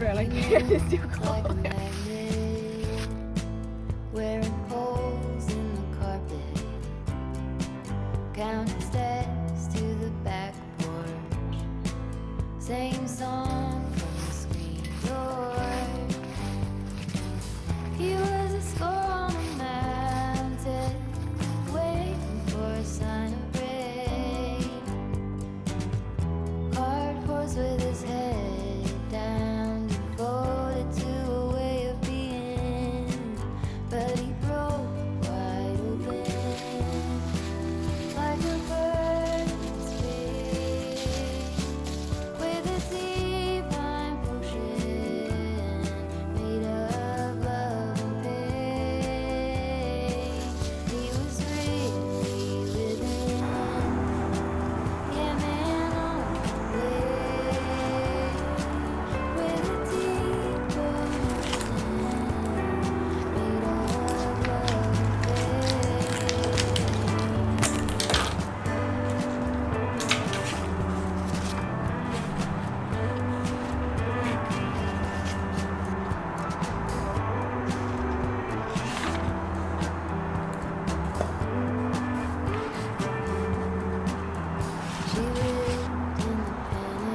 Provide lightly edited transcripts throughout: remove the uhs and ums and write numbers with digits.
bro, like it's too cold. Wearing holes in the carpet, counting steps to the back porch, same song from the screen door. He was a score on a mountain, waiting for a sign of rain. Hard horse with his head down, devoted to a way of being, but he broke wide open like a bird in space, with a divine potion made of love and pain. He was really living, yeah, man, on the way, with a deep emotion made of love and she lived in the panic,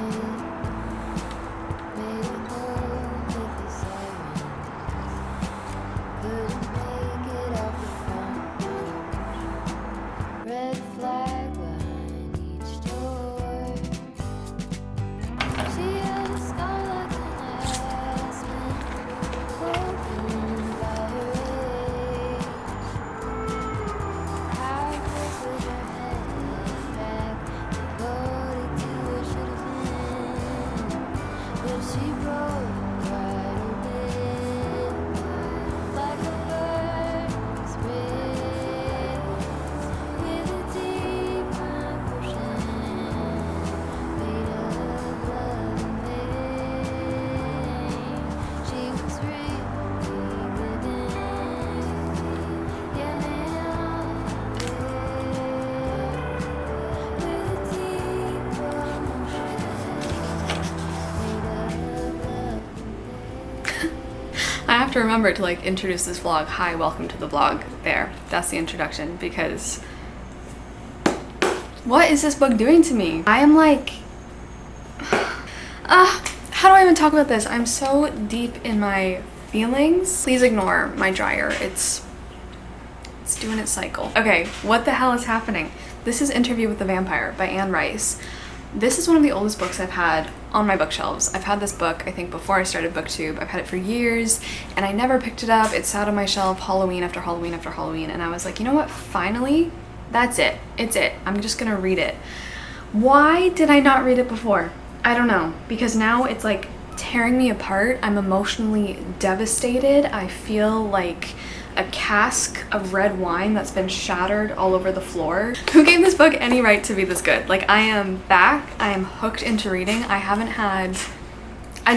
made a hole with the sirens, couldn't make it off the front porch, red flag behind each door. She had a scar like an aspen, broken by her age. Hard face with her head back, devoted to what should have been, but she broke wide open like a bird in space, with a deep potion made of love and pain. She was really living, yeah, man, with a deep emotion made of love. I have to remember to like introduce this vlog. Hi, welcome to the vlog. There, that's the introduction, because what is this book doing to me? I am like, how do I even talk about this? I'm so deep in my feelings. Please ignore my dryer. It's doing its cycle. Okay, what the hell is happening? This is Interview with the Vampire by Anne Rice. This is one of the oldest books I've had on my bookshelves. I've had this book, I think, before I started BookTube. I've had it for years, and I never picked it up. It sat on my shelf Halloween after Halloween after Halloween, and I was like, you know what? Finally, that's it. It's it. I'm just gonna read it. Why did I not read it before? I don't know, because now it's like tearing me apart. I'm emotionally devastated. I feel like a cask of red wine that's been shattered all over the floor. Who gave this book any right to be this good? Like, I am back. I am hooked into reading. I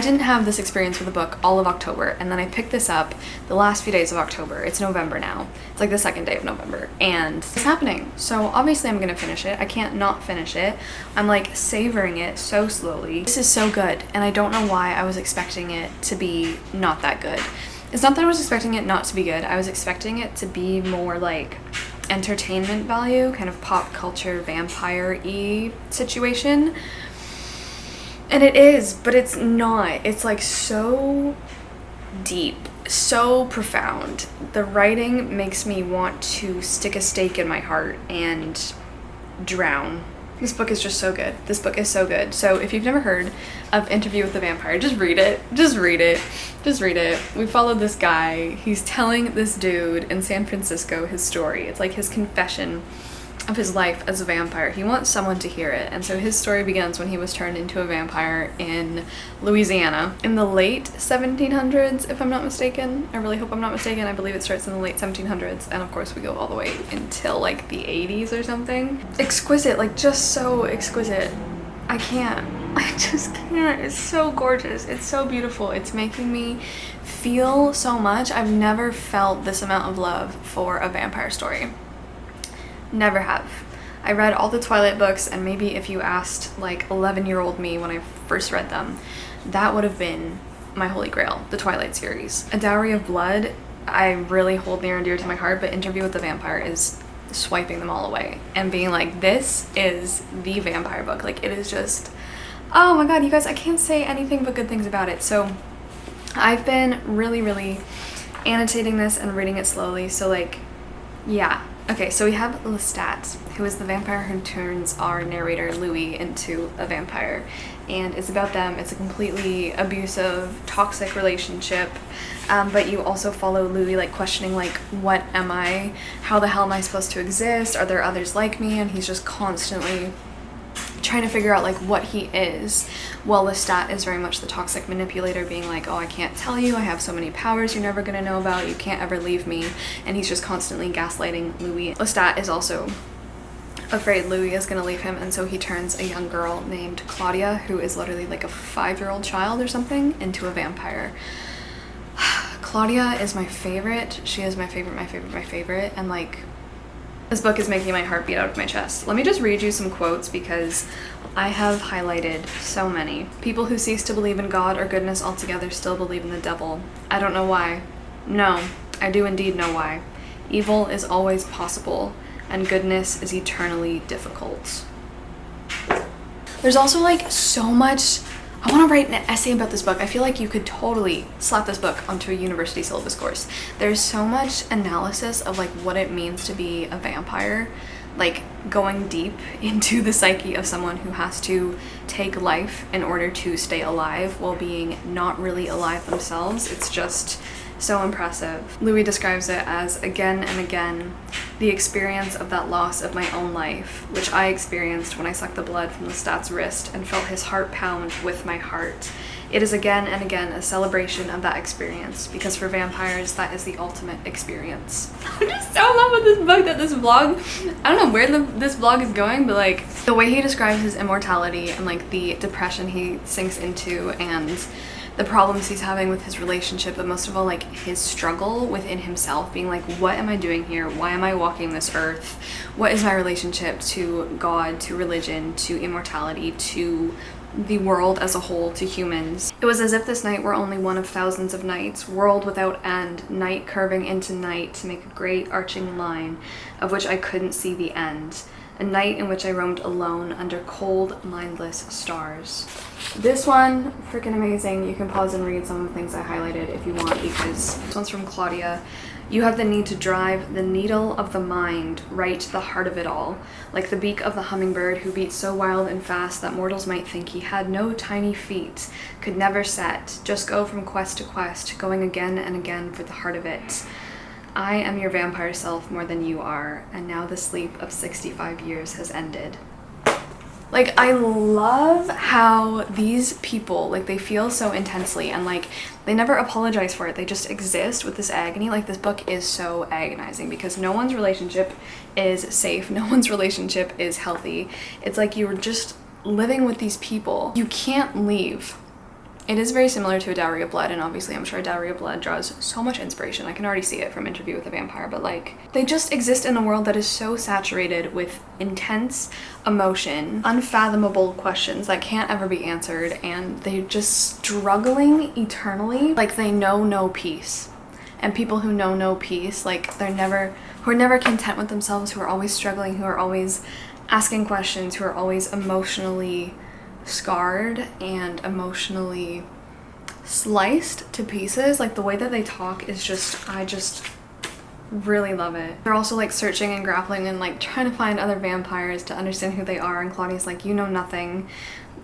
didn't have this experience with a book all of October, and then I picked this up the last few days of October. It's November now. It's like the second day of November, and it's happening. So obviously I'm gonna finish it. I can't not finish it. I'm like savoring it so slowly. This is so good, and I don't know why I was expecting it to be not that good. It's not that I was expecting it not to be good. I was expecting it to be more like entertainment value, kind of pop culture vampire-y situation. And it is, but it's not. It's like so deep, so profound. The writing makes me want to stick a stake in my heart and drown. This book is just so good. This book is so good. So if you've never heard of Interview with the Vampire, just read it. Just read it. Just read it. We followed this guy. He's telling this dude in San Francisco his story. It's like his confession of his life as a vampire. He wants someone to hear it. And so his story begins when he was turned into a vampire in Louisiana in the late 1700s, if I'm not mistaken. I really hope I'm not mistaken. I believe it starts in the late 1700s. And of course we go all the way until like the 80s or something. Exquisite, like just so exquisite. I can't. I just can't. It's so gorgeous. It's so beautiful. It's making me feel so much. I've never felt this amount of love for a vampire story. Never have. I read all the Twilight books, and maybe if you asked like 11-year-old me when I first read them, that would have been my holy grail, the Twilight series. A Dowry of Blood, I really hold near and dear to my heart, but Interview with the Vampire is swiping them all away and being like, this is the vampire book. Like, it is just, oh my god, you guys, I can't say anything but good things about it. So I've been really annotating this and reading it slowly. So like, yeah. Okay, so we have Lestat, who is the vampire who turns our narrator Louis into a vampire, and it's about them. It's a completely abusive, toxic relationship, but you also follow Louis like questioning like, what am I? How the hell am I supposed to exist? Are there others like me? And he's just constantly trying to figure out like what he is, while Lestat is very much the toxic manipulator, being like, oh, I can't tell you, I have so many powers you're never gonna know about, you can't ever leave me, and he's just constantly gaslighting Louis. Lestat is also afraid Louis is gonna leave him, and so he turns a young girl named Claudia, who is literally like a 5-year-old child or something, into a vampire. Claudia is my favorite. She is my favorite, and like, this book is making my heart beat out of my chest. Let me just read you some quotes because I have highlighted so many. People who cease to believe in God or goodness altogether still believe in the devil. I don't know why. No, I do indeed know why. Evil is always possible, and goodness is eternally difficult. There's also like so much. I want to write an essay about this book. I feel like you could totally slap this book onto a university syllabus course. There's so much analysis of like what it means to be a vampire, like going deep into the psyche of someone who has to take life in order to stay alive while being not really alive themselves. It's just so impressive. Louis describes it as, again and again, the experience of that loss of my own life, which I experienced when I sucked the blood from Lestat's wrist and felt his heart pound with my heart. It is again and again a celebration of that experience, because for vampires, that is the ultimate experience. I'm just so in love with this book that this vlog, I don't know where this vlog is going, but like the way he describes his immortality and like the depression he sinks into and the problems he's having with his relationship, but most of all like his struggle within himself, being like, what am I doing here? Why am I walking this earth? What is my relationship to God, to religion, to immortality, to the world as a whole, to humans? It was as if this night were only one of thousands of nights, world without end, night curving into night to make a great arching line of which I couldn't see the end. A night in which I roamed alone under cold, mindless stars. This one, freaking amazing. You can pause and read some of the things I highlighted if you want, because this one's from Claudia. You have the need to drive the needle of the mind right to the heart of it all, like the beak of the hummingbird who beats so wild and fast that mortals might think he had no tiny feet, could never set, just go from quest to quest, going again and again for the heart of it. I am your vampire self more than you are, and now the sleep of 65 years has ended. Like, I love how these people, like, they feel so intensely and like they never apologize for it. They just exist with this agony. Like, this book is so agonizing because no one's relationship is safe. No one's relationship is healthy. It's like you're just living with these people. You can't leave. It is very similar to A Dowry of Blood, and obviously I'm sure A Dowry of Blood draws so much inspiration. I can already see it from Interview with a Vampire, but like, they just exist in a world that is so saturated with intense emotion, unfathomable questions that can't ever be answered, and they're just struggling eternally. Like, they know no peace. And people who know no peace, like, who are never content with themselves, who are always struggling, who are always asking questions, who are always emotionally scarred and emotionally sliced to pieces. Like, the way that they talk is just, I just really love it. They're also like searching and grappling and like trying to find other vampires to understand who they are, and Claudia's like, you know nothing,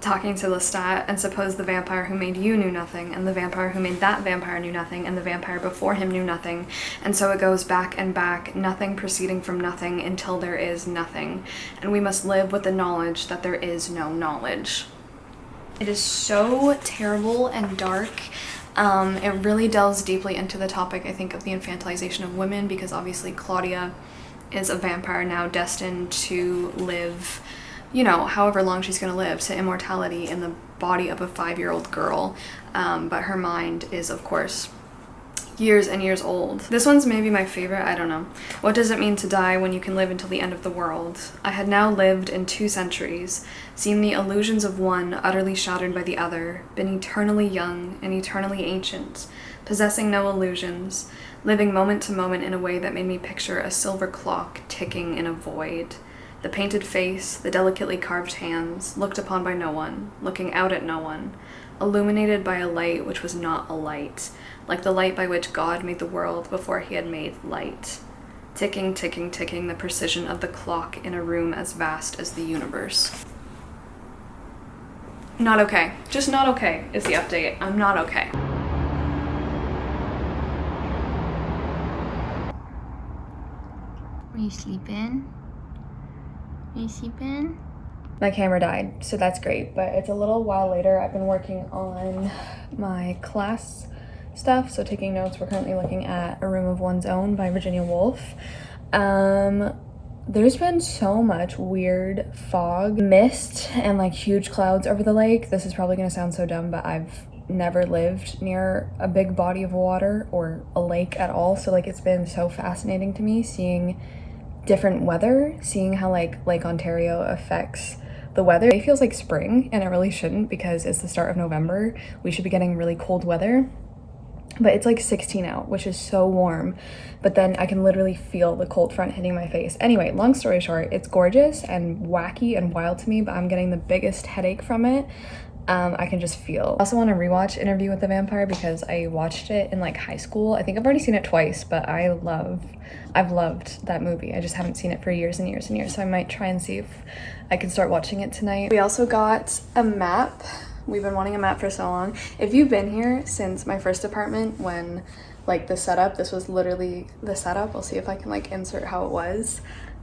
talking to Lestat, and suppose the vampire who made you knew nothing, and the vampire who made that vampire knew nothing, and the vampire before him knew nothing, and so it goes back and back, nothing proceeding from nothing until there is nothing, and we must live with the knowledge that there is no knowledge. It is so terrible and dark. It really delves deeply into the topic, I think, of the infantilization of women, because obviously Claudia is a vampire now destined to live, you know, however long she's going to live, to immortality in the body of a 5-year-old girl. But her mind is, of course, years and years old. This one's maybe my favorite, I don't know. What does it mean to die when you can live until the end of the world? I had now lived in 2 centuries, seen the illusions of one utterly shattered by the other, been eternally young and eternally ancient, possessing no illusions, living moment to moment in a way that made me picture a silver clock ticking in a void. The painted face, the delicately carved hands, looked upon by no one, looking out at no one, illuminated by a light which was not a light, like the light by which God made the world before he had made light. Ticking, ticking, ticking, the precision of the clock in a room as vast as the universe. Not okay. Just not okay is the update. I'm not okay. Are you sleeping? Are you sleeping? My camera died, so that's great, but it's a little while later. I've been working on my class stuff, so taking notes. We're currently looking at A Room of One's Own by Virginia Woolf. There's been so much weird fog, mist, and like huge clouds over the lake. This is probably gonna sound so dumb, but I've never lived near a big body of water or a lake at all, so like it's been so fascinating to me seeing different weather, seeing how like Lake Ontario affects the weather. It feels like spring, and it really shouldn't because it's the start of November. We should be getting really cold weather, but it's like 16 out, which is so warm, but then I can literally feel the cold front hitting my face. Anyway, long story short, it's gorgeous and wacky and wild to me, but I'm getting the biggest headache from it. I can just feel. I also want to rewatch Interview with the Vampire because I watched it in like high school. I think I've already seen it twice, but I've loved that movie. I just haven't seen it for years and years and years, so I might try and see if I can start watching it tonight. We also got a map. We've been wanting a map for so long. If you've been here since my first apartment, when like the setup, this was literally the setup. I'll see if I can like insert how it was.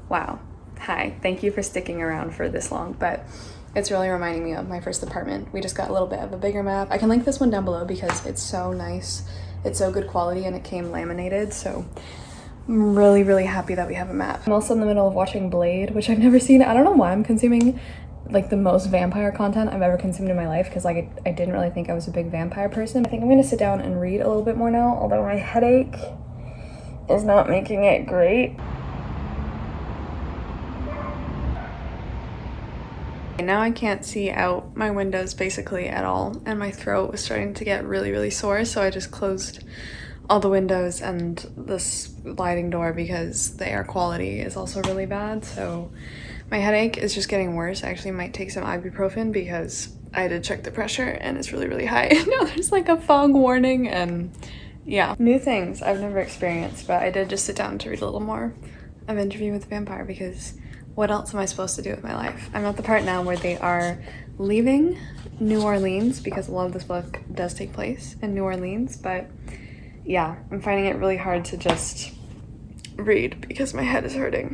Wow. Hi, thank you for sticking around for this long, but it's really reminding me of my first apartment. We just got a little bit of a bigger map. I can link this one down below because it's so nice. It's so good quality and it came laminated, so I'm really, really happy that we have a map. I'm also in the middle of watching Blade, which I've never seen. I don't know why I'm consuming like the most vampire content I've ever consumed in my life, because like I didn't really think I was a big vampire person. I think I'm gonna sit down and read a little bit more now, although my headache is not making it great. Now I can't see out my windows basically at all, and my throat was starting to get really, really sore, so I just closed all the windows and the sliding door because the air quality is also really bad. So my headache is just getting worse. I actually might take some ibuprofen because I did check the pressure and it's really, really high. Now there's like a fog warning, and yeah. New things I've never experienced, but I did just sit down to read a little more of Interview with the Vampire because what else am I supposed to do with my life? I'm at the part now where they are leaving New Orleans because a lot of this book does take place in New Orleans, but yeah, I'm finding it really hard to just read because my head is hurting.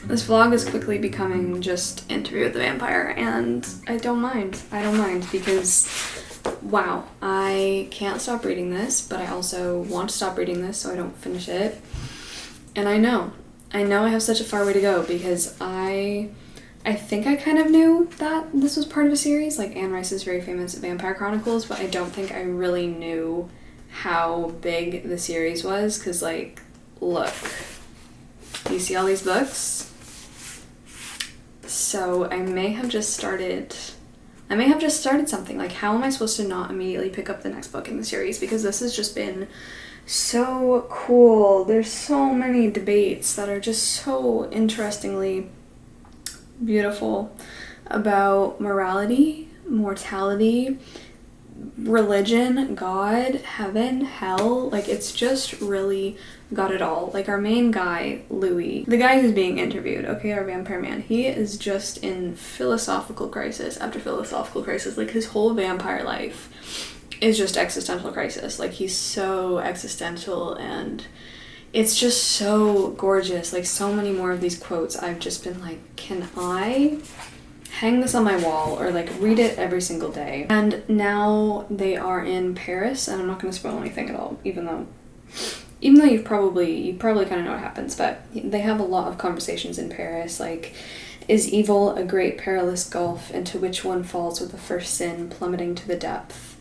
This vlog is quickly becoming just Interview with the Vampire, and I don't mind. I don't mind because, wow, I can't stop reading this, but I also want to stop reading this so I don't finish it. And I know I have such a far way to go because I think I kind of knew that this was part of a series, like Anne Rice's very famous Vampire Chronicles, but I don't think I really knew how big the series was because, like, look, you see all these books? So I may have just started something. Like, how am I supposed to not immediately pick up the next book in the series? Because this has just been so cool. There's so many debates that are just so interestingly beautiful about morality, mortality, religion, God, heaven, hell, like it's just really got it all. Like our main guy, Louis, the guy who's being interviewed, okay, our vampire man, he is just in philosophical crisis after philosophical crisis. Like his whole vampire life is just existential crisis. Like he's so existential, and it's just so gorgeous. Like so many more of these quotes, I've just been like, can I hang this on my wall or like read it every single day? And now they are in Paris, and I'm not going to spoil anything at all, even though you probably kind of know what happens, but they have a lot of conversations in Paris, like, is evil a great perilous gulf into which one falls with the first sin plummeting to the depth?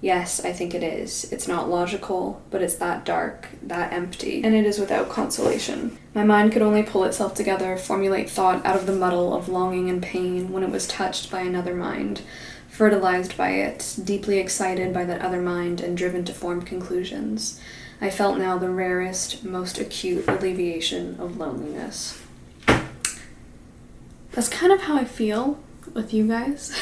Yes, I think it is. It's not logical, but it's that dark, that empty, and it is without consolation. My mind could only pull itself together, formulate thought out of the muddle of longing and pain when it was touched by another mind, fertilized by it, deeply excited by that other mind, and driven to form conclusions. I felt now the rarest, most acute alleviation of loneliness. That's kind of how I feel with you guys.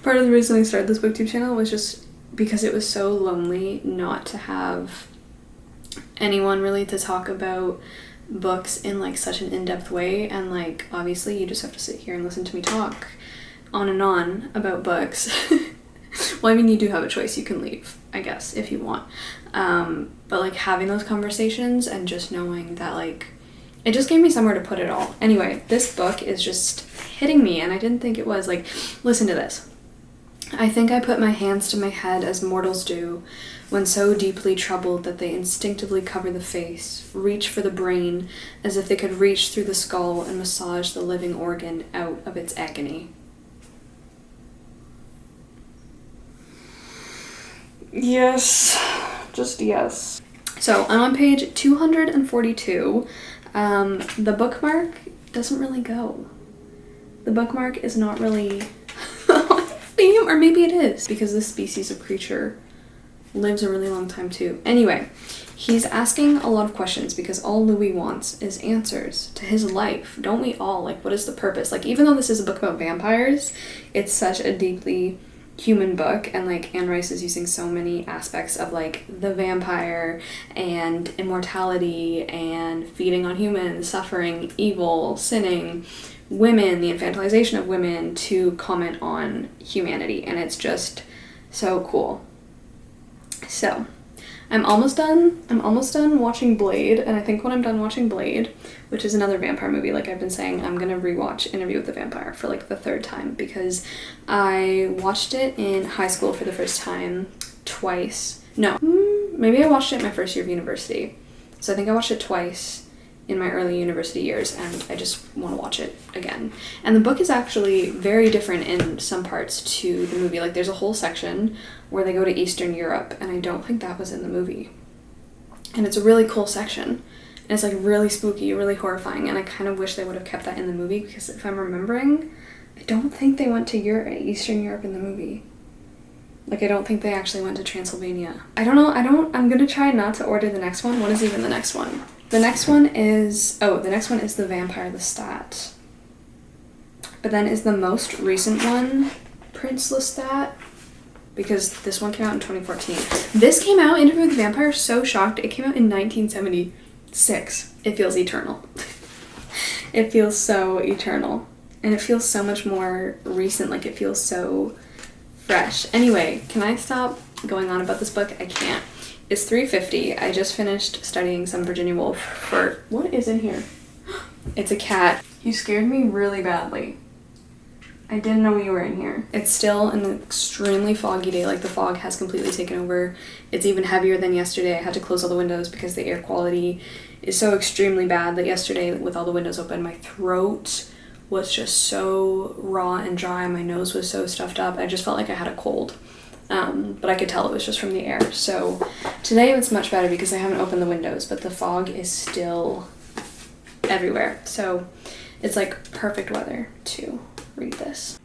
Part of the reason I started this booktube channel was just because it was so lonely not to have anyone really to talk about books in like such an in-depth way. And like obviously you just have to sit here and listen to me talk on and on about books. Well, I mean, you do have a choice. You can leave, I guess, if you want. But like having those conversations and just knowing that like it just gave me somewhere to put it all. Anyway, this book is just hitting me, and I didn't think it was. Like, listen to this. I think I put my hands to my head as mortals do, when so deeply troubled that they instinctively cover the face, reach for the brain, as if they could reach through the skull and massage the living organ out of its agony. Yes, just yes. So I'm on page 242. The bookmark doesn't really go. The bookmark is not really theme, or maybe it is, because this species of creature lives a really long time too. Anyway, he's asking a lot of questions because all Louis wants is answers to his life. Don't we all? Like, what is the purpose? Like, even though this is a book about vampires, it's such a deeply human book, and like Anne Rice is using so many aspects of like the vampire and immortality and feeding on humans, suffering, evil, sinning, women, the infantilization of women, to comment on humanity, and it's just so cool. So I'm almost done watching Blade, and I think when I'm done watching Blade, which is another vampire movie, like I've been saying, I'm gonna rewatch Interview with the Vampire for like the third time, because I watched it in high school for the first time twice. No, maybe I watched it my first year of university. So I think I watched it twice in my early university years, and I just want to watch it again. And the book is actually very different in some parts to the movie. Like there's a whole section where they go to Eastern Europe, and I don't think that was in the movie. And it's a really cool section. And it's like really spooky, really horrifying, and I kind of wish they would have kept that in the movie, because if I'm remembering, I don't think they went to Eastern Europe in the movie. Like, I don't think they actually went to Transylvania. I don't know, I'm gonna try not to order the next one. What is even the next one? The next one is The Vampire Lestat. But then is the most recent one Prince Lestat? Because this one came out in 2014. This came out, Interview with the Vampire, so shocked. It came out in 1976. It feels eternal. It feels so eternal. And it feels so much more recent, like it feels so fresh. Anyway, can I stop going on about this book? I can't. It's 3:50. I just finished studying some Virginia Woolf for... What is in here? It's a cat. You scared me really badly. I didn't know you were in here. It's still an extremely foggy day. Like, the fog has completely taken over. It's even heavier than yesterday. I had to close all the windows because the air quality is so extremely bad that yesterday, with all the windows open, my throat was just so raw and dry. My nose was so stuffed up. I just felt like I had a cold. But I could tell it was just from the air. So today it's much better because I haven't opened the windows, but the fog is still everywhere. So it's like perfect weather to read this.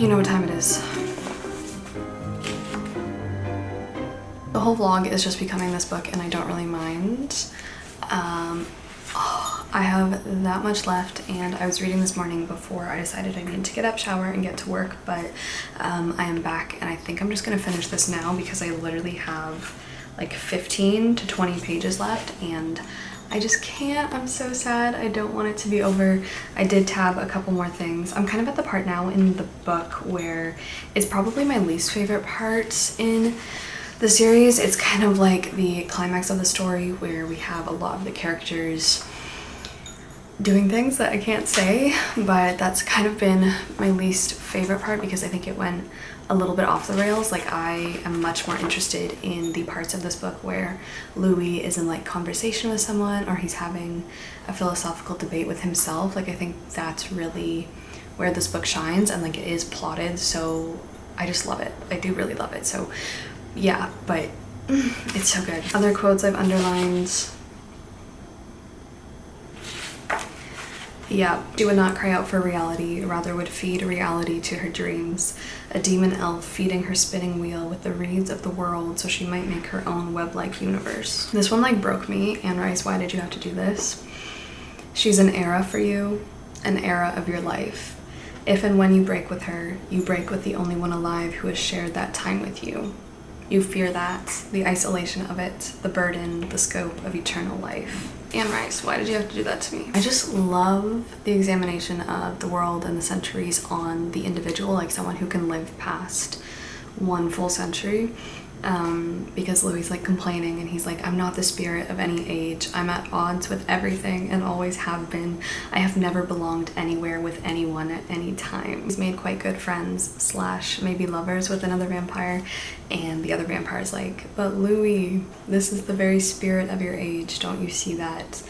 You know what time it is. The whole vlog is just becoming this book and I don't really mind. I have that much left and I was reading this morning before I decided I needed to get up, shower, and get to work, but I am back and I think I'm just gonna finish this now because I literally have like 15 to 20 pages left and I just can't. I'm so sad. I don't want it to be over. I did tab a couple more things. I'm kind of at the part now in the book where it's probably my least favorite part in the series. It's kind of like the climax of the story where we have a lot of the characters doing things that I can't say, but that's kind of been my least favorite part because I think it went a little bit off the rails. Like, I am much more interested in the parts of this book where Louis is in like conversation with someone or he's having a philosophical debate with himself. Like, I think that's really where this book shines, and like it is plotted, so I just love it. I do really love it. So yeah, but it's so good. Other quotes I've underlined. Yeah, she would not cry out for reality, rather would feed reality to her dreams. A demon elf feeding her spinning wheel with the reeds of the world so she might make her own web-like universe. This one like broke me. Anne Rice, why did you have to do this? She's an era for you, an era of your life. If and when you break with her, you break with the only one alive who has shared that time with you. You fear that, the isolation of it, the burden, the scope of eternal life. Anne Rice, why did you have to do that to me? I just love the examination of the world and the centuries on the individual, like someone who can live past one full century. Because Louis like complaining and he's like, I'm not the spirit of any age. I'm at odds with everything and always have been. I have never belonged anywhere with anyone at any time. He's made quite good friends / maybe lovers with another vampire, and the other vampire is like, but Louis, this is the very spirit of your age. Don't you see that?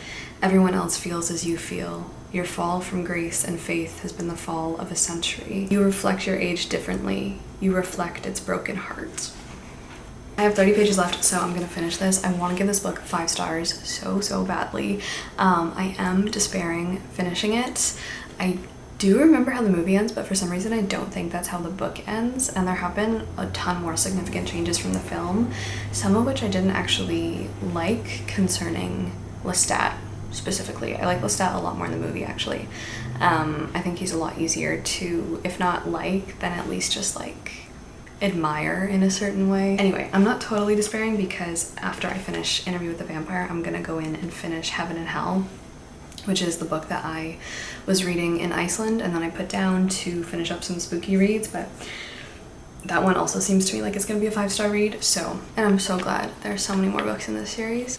Everyone else feels as you feel. Your fall from grace and faith has been the fall of a century. You reflect your age differently. You reflect its broken heart. I have 30 pages left, so I'm gonna finish this. I want to give this book 5 stars so badly. I am despairing finishing it. I do remember how the movie ends, but for some reason I don't think that's how the book ends, and there have been a ton more significant changes from the film, some of which I didn't actually like concerning Lestat specifically. I like Lestat a lot more in the movie, actually. I think he's a lot easier to, if not like, then at least just like admire in a certain way. Anyway, I'm not totally despairing because after I finish Interview with the Vampire, I'm gonna go in and finish Heaven and Hell, which is the book that I was reading in Iceland and then I put down to finish up some spooky reads, but that one also seems to me like it's gonna be a 5-star read. So, and I'm so glad there are so many more books in this series.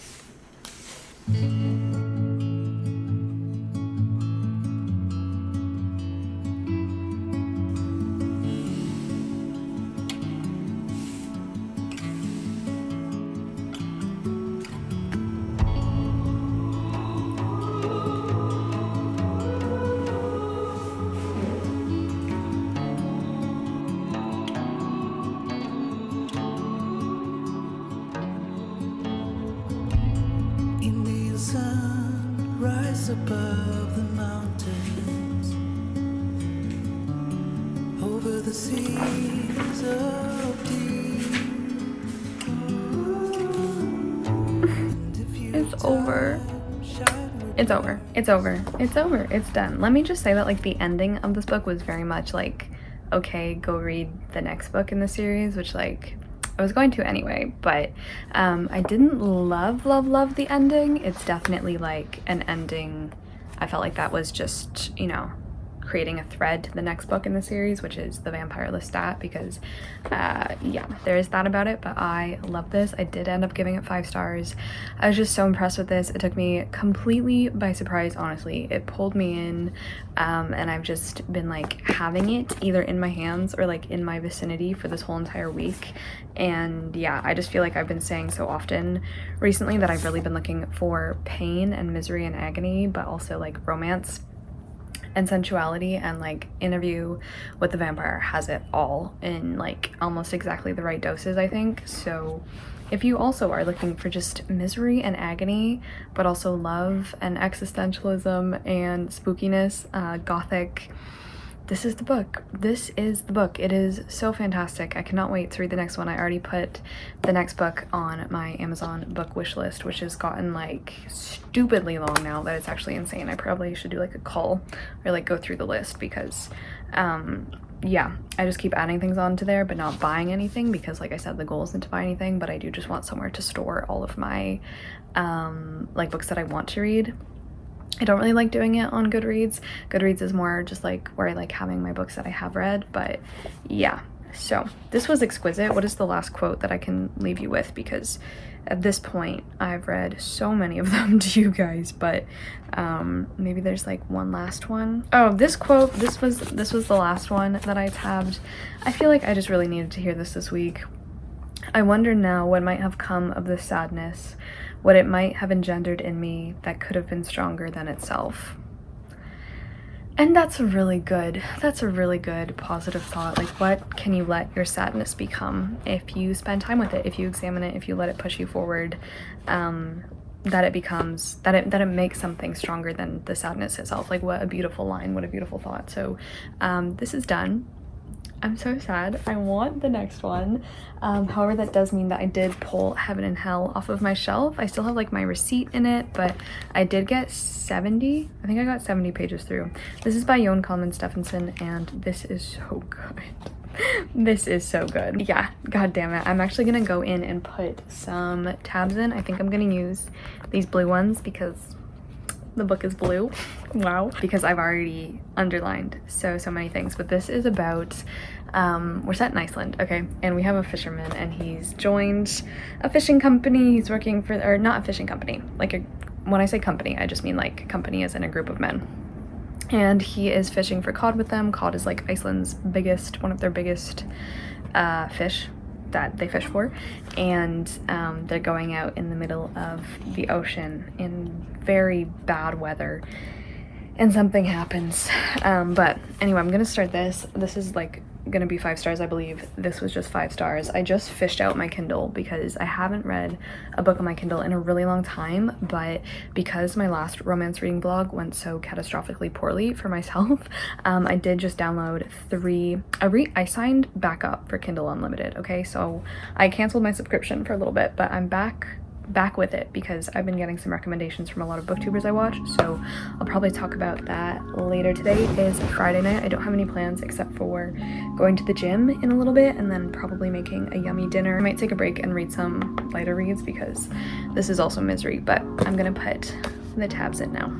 Above the mountains, over the seas of deep. It's over. It's over. It's over. It's over. It's done. Let me just say that like the ending of this book was very much like, okay, go read the next book in the series, which like I was going to anyway, but I didn't love the ending. It's definitely like an ending. I felt like that was just, you know, creating a thread to the next book in the series, which is The Vampire Lestat, because yeah, there is that about it, but I love this. I did end up giving it 5 stars. I was just so impressed with this. It took me completely by surprise, honestly. It pulled me in, and I've just been like having it either in my hands or like in my vicinity for this whole entire week. And yeah, I just feel like I've been saying so often recently that I've really been looking for pain and misery and agony, but also like romance and sensuality, and like Interview with the Vampire has it all in like almost exactly the right doses, I think. So if you also are looking for just misery and agony, but also love and existentialism and spookiness, gothic this is the book. This is the book. It is so fantastic. I cannot wait to read the next one. I already put the next book on my Amazon book wish list, which has gotten like stupidly long now that it's actually insane. I probably should do like a call or like go through the list because yeah, I just keep adding things onto there but not buying anything because, like I said, the goal isn't to buy anything, but I do just want somewhere to store all of my like books that I want to read. I don't really like doing it on Goodreads. Goodreads is more just like where I like having my books that I have read, but yeah. So this was exquisite. What is the last quote that I can leave you with? Because at this point I've read so many of them to you guys, but maybe there's like one last one. Oh, this quote, this was the last one that I tabbed. I feel like I just really needed to hear this week. I wonder now what might have come of this sadness, what it might have engendered in me that could have been stronger than itself. And that's a really good positive thought. Like, what can you let your sadness become if you spend time with it, if you examine it, if you let it push you forward, that it makes something stronger than the sadness itself. Like, what a beautiful line, what a beautiful thought. So this is done. I'm so sad. I want the next one. However, that does mean that I did pull Heaven and Hell off of my shelf. I still have like my receipt in it, but I did get 70. I think I got 70 pages through. This is by Jon Kalman Stephenson, and this is so good. This is so good. Yeah, god damn it. I'm actually gonna go in and put some tabs in. I think I'm gonna use these blue ones because the book is blue. Wow. Because I've already underlined so many things, but this is about we're set in Iceland, okay, and we have a fisherman, and he's joined a fishing company. He's working for, or not a fishing company, like when I say company, I just mean like company as in a group of men, and he is fishing for cod with them. Cod is like Iceland's one of their biggest fish that they fish for, and they're going out in the middle of the ocean in very bad weather, and something happens. But anyway, I'm gonna start this. This is like gonna be 5 stars, I believe. This was just 5 stars. I just fished out my Kindle because I haven't read a book on my Kindle in a really long time, but because my last romance reading blog went so catastrophically poorly for myself, I did just download 3. I signed back up for Kindle Unlimited, okay? So I canceled my subscription for a little bit, but I'm back with it because I've been getting some recommendations from a lot of booktubers I watch, so I'll probably talk about that later. Today is Friday night. I don't have any plans except for going to the gym in a little bit and then probably making a yummy dinner. I might take a break and read some lighter reads because this is also misery, but I'm gonna put the tabs in now.